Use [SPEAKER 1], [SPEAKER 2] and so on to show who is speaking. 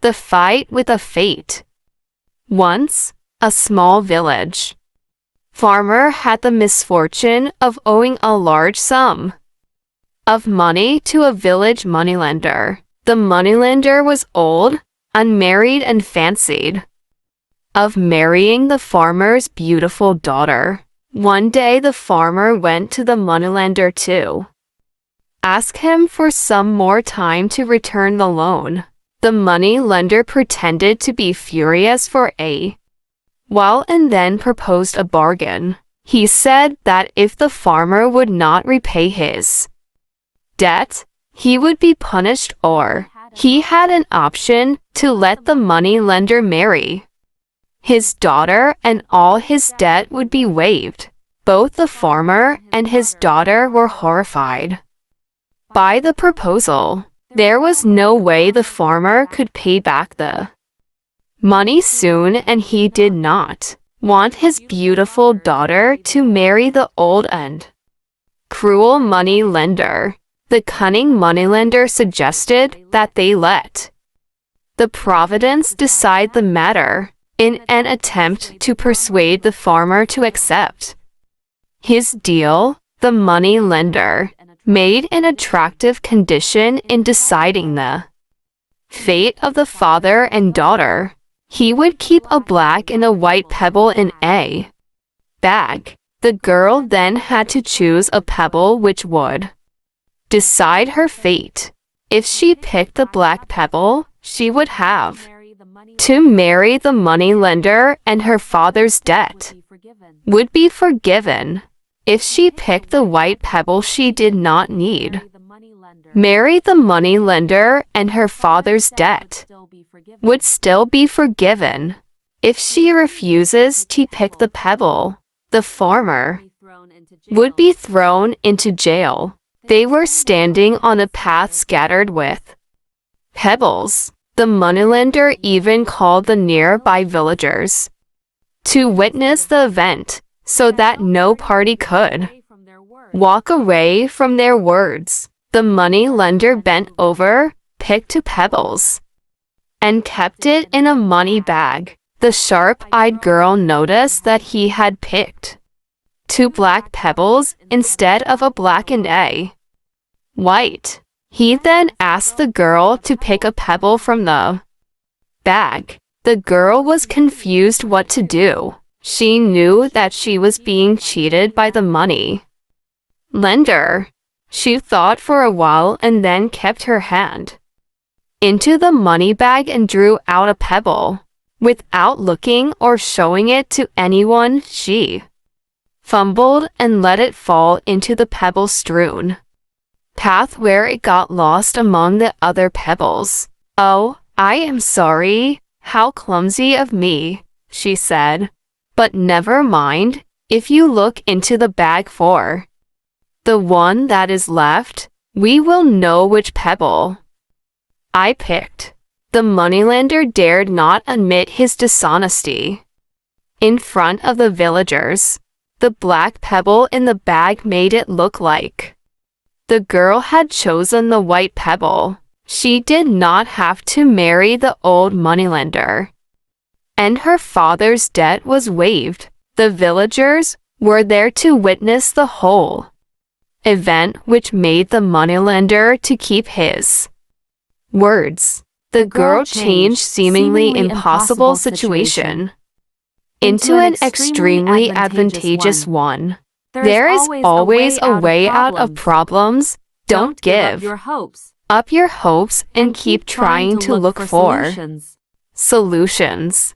[SPEAKER 1] The fight with a fate. Once, a small village. Farmer had the misfortune of owing a large sum of money to a village moneylender. The moneylender was old, unmarried, and fancied of marrying the farmer's beautiful daughter. One day the farmer went to the moneylender to ask him for some more time to return the loan. The moneylender pretended to be furious for a while and then proposed a bargain. He said that if the farmer would not repay his debt, he would be punished, or he had an option to let the moneylender marry his daughter and all his debt would be waived. Both the farmer and his daughter were horrified by the proposal. There was no way the farmer could pay back the money soon, and he did not want his beautiful daughter to marry the old and cruel moneylender. The cunning moneylender suggested that they let the Providence decide the matter in an attempt to persuade the farmer to accept his deal. The moneylender made an attractive condition in deciding the fate of the father and daughter. He would keep a black and a white pebble in a bag. The girl then had to choose a pebble which would decide her fate. If she picked the black pebble, she would have to marry the moneylender and her father's debt would be forgiven. If she picked the white pebble, she did not need marry the moneylender and her father's debt would still be forgiven. If she refuses to pick the pebble, the farmer would be thrown into jail. They were standing on a path scattered with pebbles. The moneylender even called the nearby villagers to witness the event so that no party could walk away from their words. The moneylender bent over, picked two pebbles, and kept it in a money bag. The sharp-eyed girl noticed that he had picked two black pebbles instead of a black and a white. He then asked the girl to pick a pebble from the bag. The girl was confused what to do. She knew that she was being cheated by the money lender. She thought for a while and then kept her hand into the money bag and drew out a pebble. Without looking or showing it to anyone, she fumbled and let it fall into the pebble-strewn path where it got lost among the other pebbles. "Oh, I am sorry. How clumsy of me," she said. "But never mind. If you look into the bag for the one that is left, we will know which pebble I picked." The moneylender dared not admit his dishonesty in front of the villagers. The black pebble in the bag made it look like the girl had chosen the white pebble. She did not have to marry the old moneylender, and her father's debt was waived. The villagers were there to witness the whole event, which made the moneylender to keep his words. The girl changed seemingly impossible situation into an extremely advantageous one. There is always a way out of problems. Don't give up your hopes and keep trying to look for solutions.